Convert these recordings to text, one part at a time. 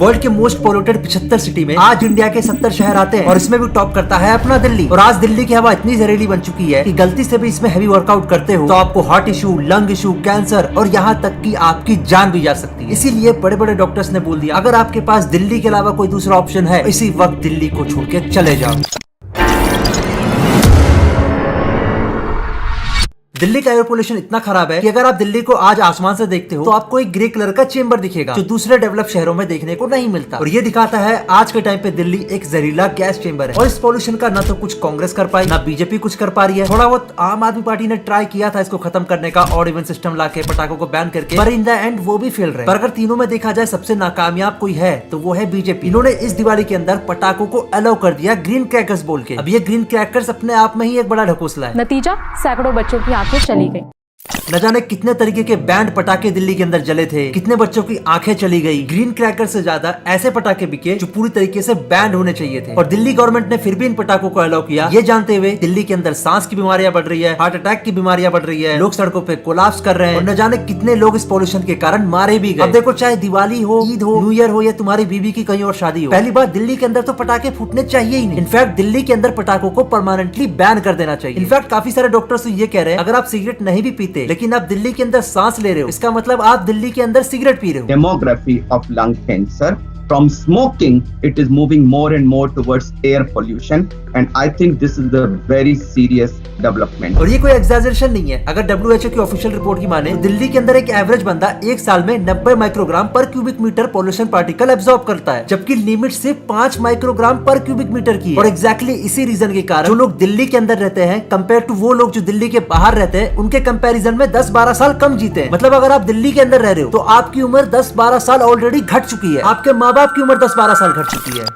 World के most polluted 75 city में आज इंडिया के 70 शहर आते हैं और इसमें भी टॉप करता है अपना दिल्ली। और आज दिल्ली की हवा इतनी जहरीली बन चुकी है कि गलती से भी इसमें हैवी वर्कआउट करते हो तो आपको heart issue, lung issue, cancer और यहाँ तक कि आपकी जान भी जा सकती है। इसीलिए बड़े बड़े डॉक्टर्स ने बोल दिया अगर आपके पास दिल्ली के अलावा कोई दूसरा ऑप्शन है इसी वक्त दिल्ली को छोड़ के चले जाओ। दिल्ली का एयर पोल्यूशन इतना खराब है कि अगर आप दिल्ली को आज आसमान से देखते हो तो आपको एक ग्रे कलर का चेंबर दिखेगा जो दूसरे डेवलप शहरों में देखने को नहीं मिलता। और ये दिखाता है आज के टाइम पे दिल्ली एक जहरीला गैस चेंबर है। और इस पोल्यूशन का ना तो कुछ कांग्रेस कर पाई ना बीजेपी कुछ कर पा रही है। थोड़ा बहुत आम आदमी पार्टी ने ट्राई किया था इसको खत्म करने का, ऑड इवन सिस्टम लाके पटाखों को बैन करके, पर इन द एंड वो भी फेल रहे। पर अगर तीनों में देखा जाए सबसे नाकामयाब कोई है तो वो है बीजेपी। इन्होंने इस दिवाली के अंदर पटाखों को अलाउ कर दिया ग्रीन क्रैकर्स बोल के। अब ये ग्रीन क्रैकर्स अपने आप में ही एक बड़ा ढकोसला है। नतीजा सैकड़ों बच्चों की आंखें चली गई। न जाने कितने तरीके के बैंड पटाखे दिल्ली के अंदर जले थे, कितने बच्चों की आंखें चली गई। ग्रीन क्रैकर से ज्यादा ऐसे पटाखे बिके जो पूरी तरीके से बैंड होने चाहिए थे। और दिल्ली गवर्नमेंट ने फिर भी इन पटाखों को अलाउ किया, ये जानते हुए दिल्ली के अंदर सांस की बीमारियां बढ़ रही है, हार्ट अटैक की बीमारियां बढ़ रही है, लोग सड़कों पे कोलैप्स कर रहे हैं और न जाने कितने लोग इस पोल्यूशन के कारण मारे भी गए। अब देखो चाहे दिवाली हो, ईद हो, न्यू ईयर हो या तुम्हारी बीवी की कहीं और शादी हो, पहली बात दिल्ली के अंदर तो पटाखे फूटने चाहिए ही नहीं। इनफैक्ट दिल्ली के अंदर पटाखों को परमानेंटली बैन कर देना चाहिए। इनफैक्ट काफी सारे डॉक्टर्स ये कह रहे हैं अगर आप सिगरेट नहीं भी पीते लेकिन आप दिल्ली के अंदर सांस ले रहे हो इसका मतलब आप दिल्ली के अंदर सिगरेट पी रहे हो। Demography of lung cancer from smoking, it is moving more and more towards air pollution, and I think this is the very serious development. और ये कोई एग्जैजरेशन नहीं है। अगर WHO की ऑफिशियल रिपोर्ट की माने तो दिल्ली के अंदर एक एवरेज बंदा एक साल में 90 माइक्रोग्राम पर cubic metre pollution particle absorb करता है, जबकि लिमिट सिर्फ 5 माइक्रोग्राम पर क्यूबिक मीटर की है। और एग्जैक्टली इसी रीजन के कारण जो लोग दिल्ली के अंदर रहते हैं कंपेयर टू वो लोग जो दिल्ली के बाहर रहते हैं उनके कंपेरिजन में 10-12 साल कम जीते हैं। मतलब अगर आप दिल्ली के अंदर रह रहे हो तो आपकी उम्र 10-12 साल ऑलरेडी घट चुकी है, आपके माँ बाप की उम्र 10-12 साल घट चुकी है।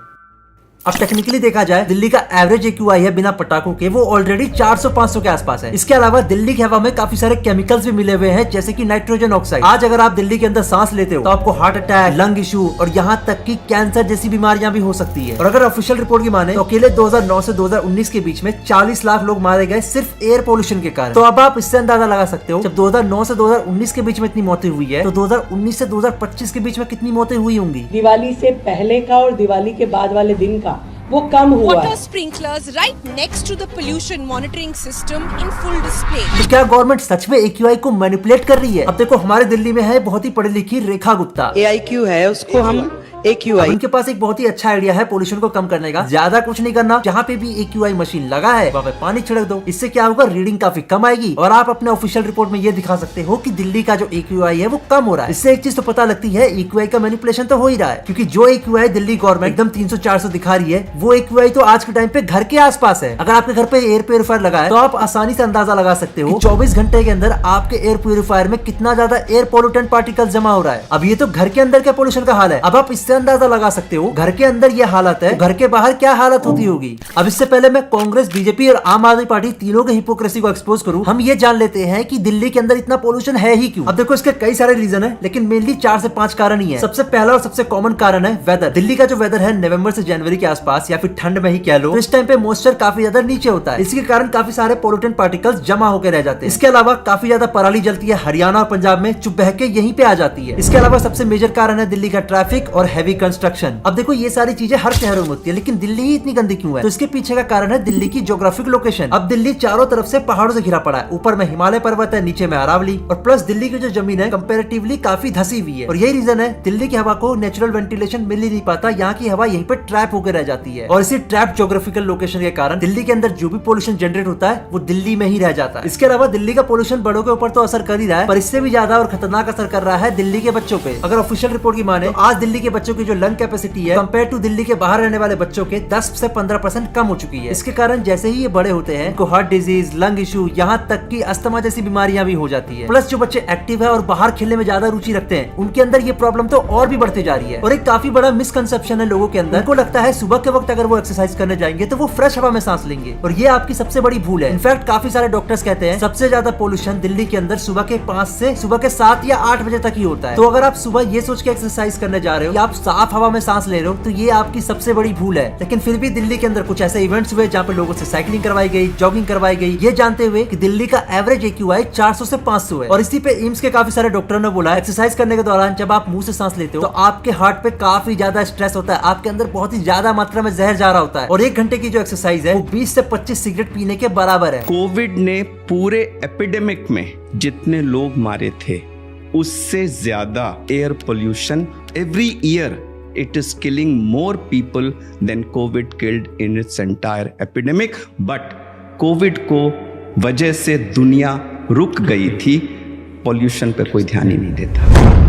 अब टेक्निकली देखा जाए दिल्ली का एवरेज AQI है बिना पटाखों के वो ऑलरेडी 400-500 के आसपास है। इसके अलावा दिल्ली की हवा में काफी सारे केमिकल्स भी मिले हुए हैं जैसे कि नाइट्रोजन ऑक्साइड। आज अगर आप दिल्ली के अंदर सांस लेते हो तो आपको हार्ट अटैक, लंग इशू और यहाँ तक कि कैंसर जैसी बीमारियां भी हो सकती है। और अगर ऑफिशियल रिपोर्ट की माने तो अकेले 2009 से 2019 के बीच में 40 लाख लोग मारे गए सिर्फ एयर पोल्यूशन के कारण। तो अब आप इससे अंदाजा लगा सकते हो जब 2009 से 2019 के बीच में इतनी मौतें हुई है तो 2019 से 2025 के बीच में कितनी मौतें हुई होंगी। दिवाली से पहले का और दिवाली के बाद वाले दिन का वो कम हुआ। Water sprinklers right next to the pollution monitoring system in full display. तो क्या गवर्नमेंट सच में AQI को मैनिपुलेट कर रही है? अब देखो हमारे दिल्ली में है बहुत ही पढ़ी लिखी रेखा गुप्ता। AIQ है उसको हम AQI। उनके पास एक बहुत ही अच्छा आइडिया है पोल्यूशन को कम करने का। ज्यादा कुछ नहीं करना, जहाँ पे भी AQI मशीन लगा है वहाँ पे पानी छिड़क दो। इससे क्या होगा, रीडिंग काफी कम आएगी और आप अपने ऑफिशियल रिपोर्ट में ये दिखा सकते हो कि दिल्ली का जो AQI है वो कम हो रहा है। इससे एक चीज तो पता लगती है AQI का मैनिपुलेशन तो हो ही रहा है, क्योंकि जो AQI दिल्ली गवर्नमेंट एकदम 300-400 दिखा रही है वो AQI तो आज के टाइम पे घर के आसपास है। अगर आपके घर पे एयर प्यूरिफायर लगा है तो आप आसानी से अंदाजा लगा सकते हो 24 घंटे के अंदर आपके एयर प्यूरिफायर में कितना ज्यादा एयर पोल्यूटेंट पार्टिकल जमा हो रहा है। अब ये तो घर के अंदर के पोल्यूशन का हाल है, अब आप इससे अंदाजा लगा सकते हो घर के अंदर ये हालत है, घर के बाहर क्या हालत होती होगी। अब इससे पहले मैं कांग्रेस, बीजेपी और आम आदमी पार्टी तीनों के हिपोक्रेसी को एक्सपोज करूं, हम ये जान लेते हैं कि दिल्ली के अंदर इतना पोल्यूशन है ही क्यों। अब देखो इसके कई सारे रीजन है लेकिन मेनली 4 से 5 कारण ही है। सबसे पहला और सबसे कॉमन कारण है वेदर। दिल्ली का जो वेदर है नवंबर से जनवरी के आसपास या फिर ठंड में ही कह लो, तो इस टाइम पे मॉइस्चर काफी ज्यादा नीचे होता है। इसके कारण काफी सारे पोल्यूटेंट पार्टिकल्स जमा होकर रह जाते हैं। इसके अलावा काफी ज्यादा पराली जलती है हरियाणा और पंजाब में, जो बह के यहीं पे आ जाती है। इसके अलावा सबसे मेजर कारण है दिल्ली का ट्रैफिक और हैवी कंस्ट्रक्शन। अब देखो ये सारी चीजें हर शहरों में होती है लेकिन दिल्ली ही इतनी गंदी क्यों है? तो इसके पीछे का कारण है दिल्ली की ज्योग्राफिक लोकेशन। अब दिल्ली चारों तरफ से पहाड़ों से घिरा पड़ा है, ऊपर में हिमालय पर्वत है, नीचे में अरावली, और प्लस दिल्ली की जो जमीन है कंपैरेटिवली काफी धसी हुई है। और यही रीजन है दिल्ली की हवा को नेचुरल वेंटिलेशन मिल ही नहीं पाता, यहाँ की हवा यहीं पे ट्रैप होकर रह जाती है। और इसी ट्रैप ज्योग्राफिकल लोकेशन के कारण दिल्ली के अंदर जो भी पोल्यूशन जनरेट होता है वो दिल्ली में ही रह जाता है। इसके अलावा दिल्ली का पोल्यूशन बड़ों के ऊपर तो असर कर ही रहा है, पर इससे भी ज्यादा और खतरनाक असर कर रहा है दिल्ली के बच्चों पे। अगर ऑफिशियल रिपोर्ट की माने तो आज दिल्ली के बच्चों की जो लंग कैपेसिटी है कंपेयर टू दिल्ली के बाहर रहने वाले बच्चों के 10 से 15% कम हो चुकी है। इसके कारण जैसे ही ये बड़े होते हैं उनको हार्ट डिजीज, लंग इशू, यहाँ तक कि अस्थमा जैसी बीमारियां भी हो जाती है। प्लस जो बच्चे एक्टिव है और बाहर खेलने में ज्यादा रुचि रखते हैं उनके अंदर ये प्रॉब्लम तो और भी बढ़ती जा रही है। और एक काफी बड़ा मिसकंसेप्शन है लोगों के अंदर, उनको लगता है सुबह के वक्त अगर वो एक्सरसाइज करने जाएंगे तो वो फ्रेश हवा में सांस लेंगे, और ये आपकी सबसे बड़ी भूल है। इनफैक्ट काफी सारे डॉक्टर्स कहते हैं सबसे ज्यादा पोल्यूशन दिल्ली के अंदर सुबह के 5 से सुबह के 7 या 8 बजे तक ही होता है। तो अगर आप सुबह ये सोच के एक्सरसाइज करने जा रहे हो कि आप साफ हवा में सांस ले रहे हो तो ये आपकी सबसे बड़ी भूल है। लेकिन फिर भी दिल्ली के अंदर कुछ ऐसे इवेंट्स हुए जहाँ पे लोगों से साइकिलिंग करवाई गई, जॉगिंग करवाई गई, ये जानते हुए कि दिल्ली का एवरेज AQI 400 से 500 है। और इसी पे एम्स के काफी सारे डॉक्टरों ने बोला एक्सरसाइज करने के दौरान जब आप मुंह से सांस लेते हो तो आपके हार्ट पे काफी ज्यादा स्ट्रेस होता है, आपके अंदर बहुत ही ज्यादा मात्रा में जहर जा रहा होता है और 1 घंटे की जो एक्सरसाइज है वो 20 से 25 सिगरेट पीने के बराबर है। कोविड ने पूरे एपिडेमिक में जितने लोग मारे थे उससे ज्यादा air pollution every year it is killing more people than COVID killed in its entire epidemic. But COVID को वजह से दुनिया रुक गई थी, पॉल्यूशन पे कोई ध्यान ही नहीं देता।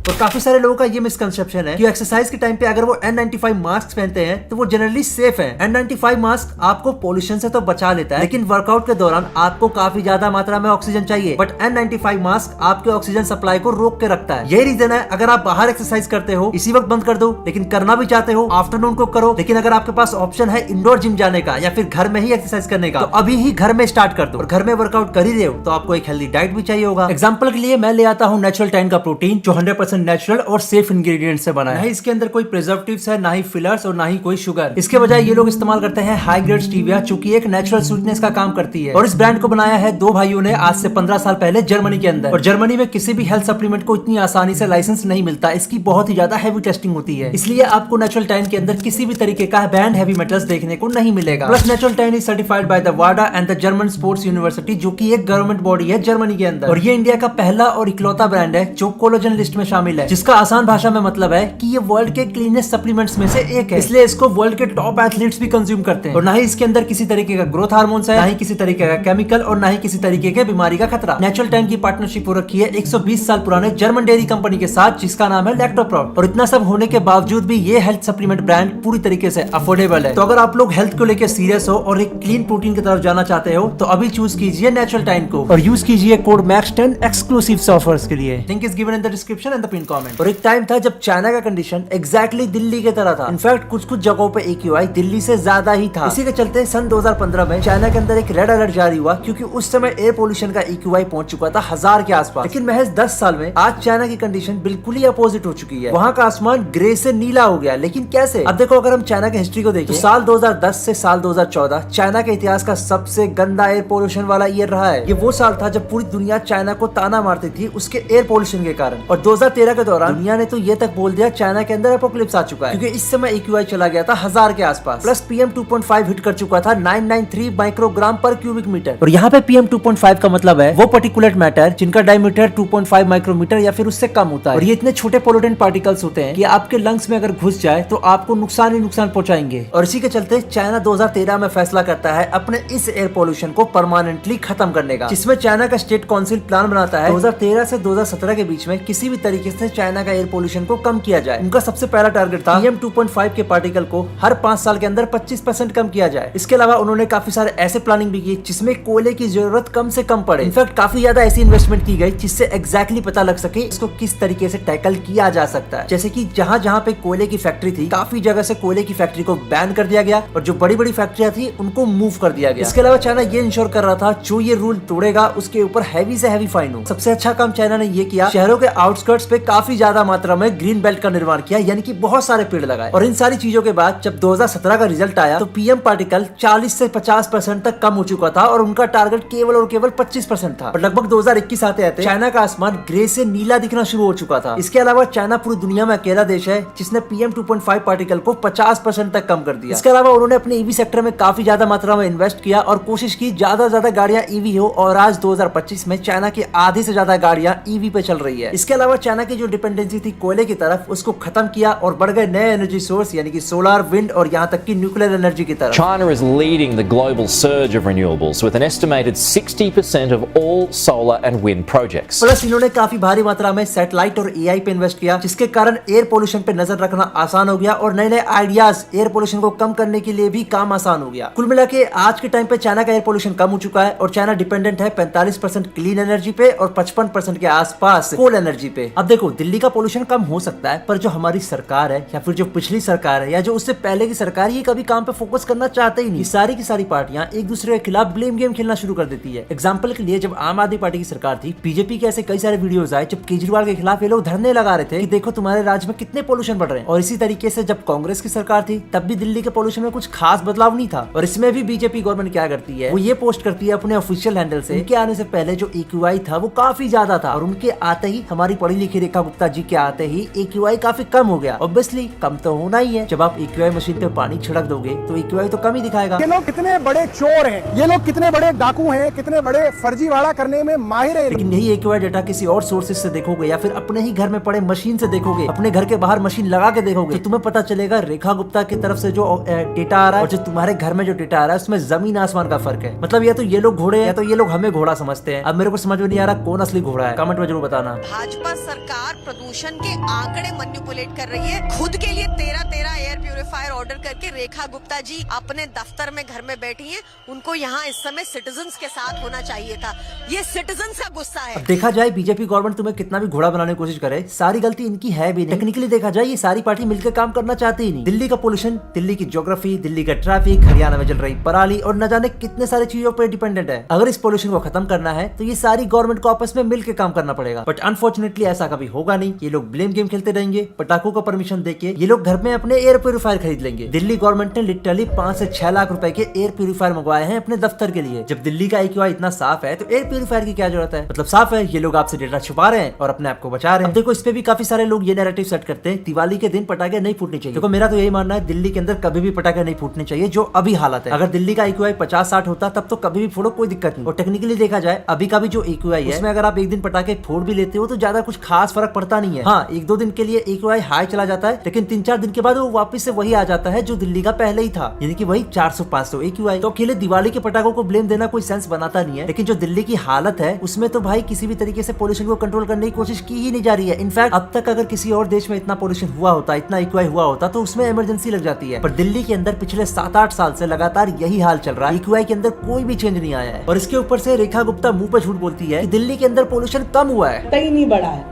और काफी सारे लोगों का ये मिसकंसेप्शन है कि एक्सरसाइज के टाइम पे अगर वो N95 मास्क पहनते हैं तो वो जनरली सेफ है। N95 मास्क आपको पोल्यूशन से तो बचा लेता है लेकिन वर्कआउट के दौरान आपको काफी ज्यादा मात्रा में ऑक्सीजन चाहिए, बट N95 मास्क आपके ऑक्सीजन सप्लाई को रोक के रखता है। यही रीजन है अगर आप बाहर एक्सरसाइज करते हो इसी वक्त बंद कर दो, लेकिन करना भी चाहते हो आफ्टरनून को करो। लेकिन अगर आपके पास ऑप्शन है इंडोर जिम जाने का या फिर घर में ही एक्सरसाइज करने का तो अभी ही घर में स्टार्ट कर दो। और घर में वर्कआउट कर ही रहे हो तो आपको एक हेल्दी डाइट भी चाहिए होगा। एग्जाम्पल के लिए मैं ले आता हूँ नेचुरल 10 का प्रोटीन जो 100% नेचुरल और सेफ इंग्रेडिएंट्स से बना है। इसके अंदर कोई प्रिजर्वेटिव्स है, ना ही फिलर्स और ना ही कोई शुगर। इसके बजाय ये लोग इस्तेमाल करते हैं हाई ग्रेड स्टीविया जो कि एक नेचुरल स्वीटनेस का काम करती है। और इस ब्रांड को बनाया है 2 भाइयों ने आज से 15 साल पहले जर्मनी के अंदर। और जर्मनी में किसी भी हेल्थ सप्लीमेंट को इतनी आसानी से लाइसेंस नहीं मिलता, इसकी बहुत ही ज्यादा हैवी टेस्टिंग होती है। इसलिए आपको नेचुरल 10 के अंदर किसी भी तरीके का बैंड हैवी मेटल्स देखने को नहीं मिलेगा। Plus natural 10 is certified by the Wada and the German sports university जो की एक गवर्नमेंट बॉडी है जर्मनी के अंदर। और ये इंडिया का पहला और इकलौता ब्रांड है जो कोलेजन लिस्ट में शामिल है, जिसका आसान भाषा में मतलब है कि ये वर्ल्ड के क्लीनेस्ट सप्लीमेंट्स में से एक है। इसलिए इसको वर्ल्ड के टॉप एथलीट्स भी कंज्यूम करते हैं। और ना ही इसके अंदर किसी तरीके का ग्रोथ हार्मोन्स है, ना ही किसी तरीके का केमिकल और ना ही किसी तरीके के बीमारी का खतरा। नेचुरल 10 की पार्टनरशिप हो रखी है 120 साल पुराने जर्मन डेयरी कंपनी के साथ जिसका नाम है लैक्टोप्रोड। और इतना सब होने के बावजूद भी ये हेल्थ सप्लीमेंट ब्रांड पूरी तरीके से अफोर्डेबल है। तो अगर आप लोग हेल्थ को लेकर सीरियस हो और एक क्लीन प्रोटीन की तरफ जाना चाहते हो तो अभी चूज कीजिए नेचुरल 10 को और यूज कीजिए कोड MAX10 एक्सक्लूसिव ऑफर्स के लिए। Link is given in the description and the pin comment. और एक टाइम था जब चाइना का कंडीशन एग्जैक्टली दिल्ली की तरह था। इनफैक्ट कुछ जगहों पे AQI दिल्ली से ज्यादा ही था। इसी के चलते सन 2015 में चाइना के अंदर एक रेड अलर्ट जारी हुआ क्योंकि उस समय एयर पोल्यूशन का AQI पहुंच चुका था 1000 के आसपास। लेकिन महज 10 साल में आज चाइना की कंडीशन बिल्कुल ही अपोजिट हो चुकी है। वहाँ का आसमान ग्रे से नीला हो गया। लेकिन कैसे? अब देखो, अगर हम चाइना की हिस्ट्री को देखें तो साल 2010 से साल 2014 चाइना के इतिहास का सबसे गंदा एयर पोल्यूशन वाला ईयर रहा है। ये वो साल था जब पूरी दुनिया चाइना को ताना मारती थी उसके एयर पोल्यूशन के कारण। और 2013 के दौरान दुनिया ने तो ये तक बोल दिया चाइना के अंदर एपोकलिप्स आ चुका है क्योंकि इस समय AQI चला गया था 1000 के आसपास। प्लस PM 2.5 हिट कर चुका था 993 माइक्रोग्राम पर क्यूबिक मीटर। और यहाँ पे PM 2.5 का मतलब है वो पर्टिकुलेट मैटर जिनका डायमीटर 2.5 माइक्रोमीटर या फिर उससे कम होता है। और ये इतने छोटे पोल्यूटेंट पार्टिकल्स होते हैं कि आपके लंग्स में अगर घुस जाए तो आपको नुकसान ही नुकसान पहुंचाएंगे। और इसी के चलते चाइना 2013 में फैसला करता है अपने इस एयर पोल्यूशन को परमानेंटली खत्म करने का, जिसमें चाइना का स्टेट काउंसिल प्लान बनाता है 2013 से 2017 के बीच में किसी भी तरीके से चाइना का एयर पोल्यूशन को कम किया जाए। उनका सबसे पहला टारगेट था PM 2.5 के पार्टिकल को हर 5 साल के अंदर 25% कम किया जाए। इसके अलावा उन्होंने काफी सारे ऐसे प्लानिंग भी की जिसमें कोयले की जरूरत कम से कम पड़े। इनफैक्ट काफी ज्यादा ऐसी इन्वेस्टमेंट की गई जिससे एग्जैक्टली पता लग सके इसको किस तरीके से टैकल किया जा सकता है। जैसे कि जहाँ जहाँ पे कोयले की फैक्ट्री थी काफी जगह से कोयले की फैक्ट्री को बैन कर दिया गया और जो बड़ी बड़ी फैक्ट्रियां थी उनको मूव कर दिया गया। इसके अलावा चाइना ये इंश्योर कर रहा था जो ये रूल तोड़ेगा उसके ऊपर हैवी से हैवी फाइन हो। सबसे अच्छा काम चाइना ने ये किया, शहरों के आउटस्कर्ट्स पे काफी ज्यादा मात्रा में ग्रीन बेल्ट का निर्माण किया, यानी कि बहुत सारे पेड़ लगाए। और इन सारी चीजों के बाद जब 2017 का रिजल्ट आया तो PM पार्टिकल 40 से 50% तक कम हो चुका था और उनका टारगेट केवल और केवल 25% था। और लगभग 2021 आते आते चाइना का आसमान ग्रे से नीला दिखना शुरू हो चुका था। इसके अलावा चाइना पूरी दुनिया में अकेला देश है जिसने PM 2.5 पार्टिकल को 50% तक कम कर दिया। इसके अलावा उन्होंने अपने EV सेक्टर में काफी ज्यादा मात्रा में इन्वेस्ट किया और कोशिश की ज्यादा ज्यादा गाड़ियां EV हो। और आज 2025 में चाइना की आधी से ज्यादा गाड़ियां EV पे चल रही है। इसके अलावा चाइना की जो डिपेंडेंसी थी कोयले की तरफ उसको खत्म किया और बढ़ गए नए एनर्जी सोर्स यानी कि सोलर, विंड और यहाँ तक कि न्यूक्लियर एनर्जी की तरफ। China is leading the global surge of renewables with an estimated 60% of all solar and wind projects. Plus इन्होंने काफी भारी मात्रा में सैटेलाइट और AI पे इन्वेस्ट किया जिसके कारण एयर पोल्यूशन पे नजर रखना आसान हो गया और नए नए आइडियाज एयर पोल्यूशन को कम करने के लिए भी काम आसान हो गया। कुल मिला के आज के टाइम पे चाइना का एयर पोल्यूशन कम हो चुका है और चाइना डिपेंडेंट है 45% क्लीन एनर्जी पे और 55% के आसपास कोल एनर्जी पे। अब देखो देखो दिल्ली का पोल्यूशन कम हो सकता है, पर जो हमारी सरकार है या फिर जो पिछली सरकार है या जो उससे पहले की सरकार, ये कभी काम पे फोकस करना चाहते ही नहीं। सारी की सारी पार्टियां एक दूसरे के खिलाफ ब्लेम गेम खेलना शुरू कर देती है। एग्जाम्पल के लिए जब आम आदमी पार्टी की सरकार थी, बीजेपी के ऐसे कई सारे वीडियोस आए जब केजरीवाल के खिलाफ ये लोग धरने लगा रहे थे कि देखो तुम्हारे राज्य में कितने पोल्यूशन बढ़ रहे हैं। और इसी तरीके से जब कांग्रेस की सरकार थी तब भी दिल्ली के पोल्यूशन में कुछ खास बदलाव नहीं था। और इसमें भी बीजेपी गवर्नमेंट क्या करती है, वो ये पोस्ट करती है अपने ऑफिशियल हैंडल से, उनके आने से पहले जो AQI था वो काफी ज्यादा था, और उनके आते ही हमारी पढ़ी लिखी रेखा गुप्ता जी के आते ही AQI काफी कम हो गया। ऑब्वियसली कम तो होना ही है, जब आप AQI मशीन पे पानी छिड़क दोगे तो AQI तो कम ही दिखाएगा। ये लोग कितने बड़े चोर हैं, ये लोग कितने बड़े डाकू हैं, कितने बड़े फर्जीवाड़ा करने में माहिर है। लेकिन यही AQI डेटा किसी और सोर्सेज से देखोगे या फिर अपने ही घर में पड़े मशीन से देखोगे, अपने घर के बाहर मशीन लगा के देखोगे, तो तुम्हें पता चलेगा रेखा गुप्ता की तरफ से जो डेटा आ रहा है और जो तुम्हारे घर में जो डेटा आ रहा है उसमें जमीन आसमान का फर्क है। मतलब या तो ये लोग घोड़े हैं या तो ये लोग हमें घोड़ा समझते हैं। अब मेरे को समझ में नहीं आ रहा कौन असली घोड़ा है, कमेंट में जरूर बताना। भाजपा सरकार प्रदूषण के आंकड़े मैनिपुलेट कर रही है, खुद के लिए 13 एयर प्यूरिफायर ऑर्डर करके रेखा गुप्ता जी अपने दफ्तर में घर में बैठी हैं। उनको यहाँ इस समय सिटीजन्स के साथ होना चाहिए था, ये सिटीजन्स का गुस्सा है। अब देखा जाए बीजेपी गवर्नमेंट तुम्हें कितना भी घोड़ा बनाने की कोशिश करे, सारी गलती इनकी है भी नहीं। टेक्निकली देखा जाए ये सारी पार्टी मिलकर काम करना चाहती ही नहीं। दिल्ली का पोल्यूशन, दिल्ली की ज्योग्राफी, दिल्ली का ट्रैफिक, हरियाणा में चल रही पराली और न जाने कितने सारी चीजों पर डिपेंडेंट है। अगर इस पोल्यूशन को खत्म करना है तो ये सारी गवर्नमेंट को आपस में मिलकर काम करना पड़ेगा। बट अनफॉर्चुनेटली ऐसा कभी होगा नहीं। ये लोग ब्लेम गेम खेलते रहेंगे, पटाखों को परमिशन देके ये लोग घर में अपने एयर प्यूरिफायर खरीद लेंगे। दिल्ली गवर्नमेंट ने लिटरली 5 से 6 लाख रुपए के एयर प्यूरिफायर मंगवाए हैं अपने दफ्तर के लिए। जब दिल्ली का AQI इतना साफ है तो एयर प्यूरिफायर की क्या जरूरत है। मतलब साफ है, ये लोग आपसे डेटा छुपा रहे हैं और अपने आप को बचा रहे हैं। अब देखो इस पे भी काफी सारे लोग ये नैरेटिव सेट करते हैं दिवाली के दिन पटाखे नहीं फूटने चाहिए। देखो मेरा तो यही मानना है दिल्ली के अंदर कभी भी पटाखे नहीं फूटने चाहिए जो अभी हालत है। अगर दिल्ली का AQI 50-60 होता तब तो कभी भी फोड़ो, कोई दिक्कत नहीं। और टेक्निकली देखा जाए अभी का भी जो AQI है उसमें अगर आप एक दिन पटाखे फोड़ भी लेते हो तो ज्यादा कुछ खास फर्क पड़ता नहीं है। हाँ, 1-2 दिन के लिए AQI हाई चला जाता है, लेकिन 3-4 दिन के बाद वो वापस से वही आ जाता है जो दिल्ली का पहले ही था, यानी कि वही 400-500 AQI। तो अकेले दिवाली के पटाखों को ब्लेम देना कोई सेंस बनाता नहीं है। लेकिन जो दिल्ली की हालत है उसमें तो भाई किसी भी तरीके से पोल्यूशन को कंट्रोल करने की कोशिश की ही नहीं जा रही है। इनफैक्ट अब तक अगर किसी और देश में इतना पोल्यूशन हुआ होता, इतना AQI हुआ होता तो उसमें इमरजेंसी लग जाती है। पर दिल्ली के अंदर पिछले 7-8 साल से लगातार यही हाल चल रहा है। AQI के अंदर कोई भी चेंज नहीं आया है। और इसके ऊपर से रेखा गुप्ता मुंह पर झूठ बोलती है कि दिल्ली के अंदर पोल्यूशन कम हुआ है, कहीं नहीं बढ़ा है।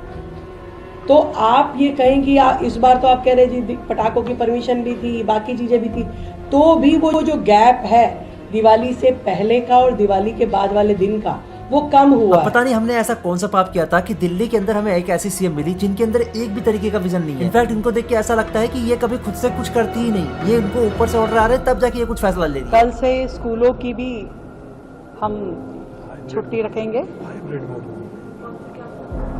तो आप ये कहें कि इस बार तो आप कह रहे जी पटाखों की परमिशन भी थी, बाकी चीजें भी थी, तो भी वो जो गैप है दिवाली से पहले का और दिवाली के बाद वाले दिन का, वो कम हुआ। अब पता नहीं हमने ऐसा कौन सा पाप किया था कि दिल्ली के अंदर हमें एक ऐसी CM मिली जिनके अंदर एक भी तरीके का विजन नहीं है। इनफैक्ट इनको देख के ऐसा लगता है कि ये कभी खुद से कुछ करती ही नहीं, ये इनको ऊपर से ऑर्डर आ रहे हैं तब जाके ये कुछ फैसला ले रही है। कल से स्कूलों की भी हम छुट्टी रखेंगे,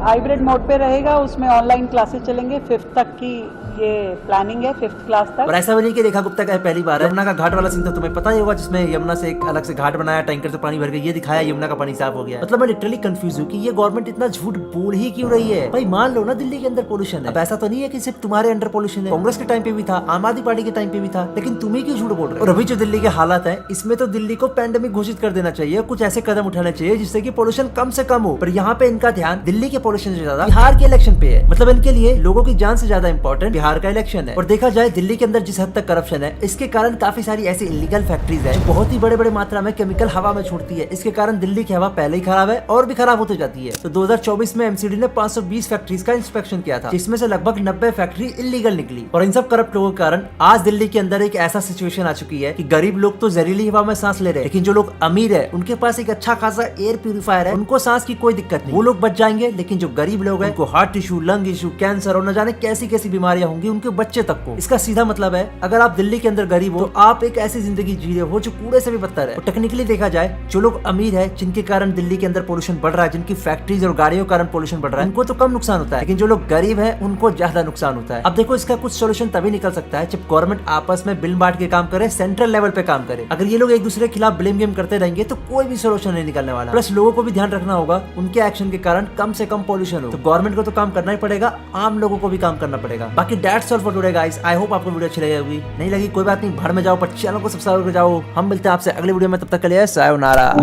हाइब्रिड मोड पे रहेगा, उसमें ऑनलाइन क्लासेस चलेंगे। 5th तक की ये प्लानिंग है, 5th क्लास तक। और ऐसा भी नहीं कि रेखा गुप्ता का पहली बार है। यमुना का घाट वाला सीन तो तुम्हें पता ही होगा, जिसमें यमुना से एक अलग से घाट बनाया, टैंकर से पानी भर के ये दिखाया यमुना का पानी साफ हो गया। मतलब मैं लिटरली कंफ्यूज हूँ कि ये गवर्नमेंट इतना झूठ बोल ही क्यों रही है। भाई मान लो ना दिल्ली के अंदर पोल्यूशन है, अब ऐसा तो नहीं है कि सिर्फ तुम्हारे अंडर पोल्यूशन है, कांग्रेस के टाइम पे भी था, आम आदमी पार्टी के टाइम पे भी था, लेकिन तुम ही क्यों झूठ बोल रहे हो। और अभी जो दिल्ली के हालात है इसमें तो दिल्ली को पैंडेमिक घोषित कर देना चाहिए, कुछ ऐसे कदम उठाने चाहिए जिससे कि पोल्यूशन कम से कम हो। पर यहाँ पे इनका ध्यान दिल्ली के पोल्यूशन से ज्यादा बिहार के इलेक्शन पे है। मतलब इनके लिए लोगों की जान से ज्यादा इंपॉर्टेंट बिहार का इलेक्शन है। और देखा जाए दिल्ली के अंदर जिस हद तक करप्शन है, इसके कारण काफी सारी ऐसी इलीगल फैक्ट्रीज है जो बहुत ही बड़े बड़े मात्रा में केमिकल हवा में छोड़ती है। इसके कारण दिल्ली की हवा पहले ही खराब है और भी खराब होती जाती है। तो 2024 में MCD ने 520 फैक्ट्रीज का इंस्पेक्शन किया था, जिसमें से लगभग 90 फैक्ट्री इलीगल निकली। और इन सब करप्ट लोगों के कारण आज दिल्ली के अंदर एक ऐसा सिचुएशन आ चुकी है कि गरीब लोग तो जहरीली हवा में सांस ले रहे हैं, लेकिन जो लोग अमीर है उनके पास एक अच्छा खासा एयर प्यूरिफायर है, उनको सांस की कोई दिक्कत नहीं, वो लोग बच जाएंगे। लेकिन जो गरीब लोग हैं उनको heart issue, lung issue, cancer और न जाने कैसी कैसी बीमारियां होंगी उनके बच्चे तक को। इसका सीधा मतलब है अगर आप दिल्ली के अंदर गरीब हो तो आप एक ऐसी जिंदगी जी रहे हो जो कूड़े से भी बदतर है। और टेक्निकली देखा जाए जो लोग अमीर है, जिनके कारण दिल्ली के अंदर पोल्यूशन बढ़ रहा है, जिनकी फैक्ट्रीज और गाड़ियों के कारण पोल्यूशन बढ़ रहा है, उनको तो कम नुकसान होता है, लेकिन जो लोग गरीब है उनको ज्यादा नुकसान होता है। अब देखो इसका कुछ सोल्यूशन तभी निकल सकता है जब गवर्नमेंट आपस में बिल बांट के काम करे, सेंट्रल लेवल पे काम करे। अगर ये लोग एक दूसरे के खिलाफ ब्लेम गेम करते रहेंगे तो कोई भी सोल्यूशन नहीं निकलने वाला। प्लस लोगों को भी ध्यान रखना होगा उनके एक्शन के कारण कम से कम पोल्यूशन हो। तो गवर्नमेंट को तो काम करना ही पड़ेगा, आम लोगों को भी काम करना पड़ेगा। बाकी that's all for today guys. I hope आपको वीडियो अच्छी लगी होगी, नहीं लगी कोई बात नहीं, भाड़ में जाओ, पर चैनल को सब्सक्राइब कर जाओ। हम मिलते हैं आपसे अगले वीडियो में, तब तक के लिए सायोनारा।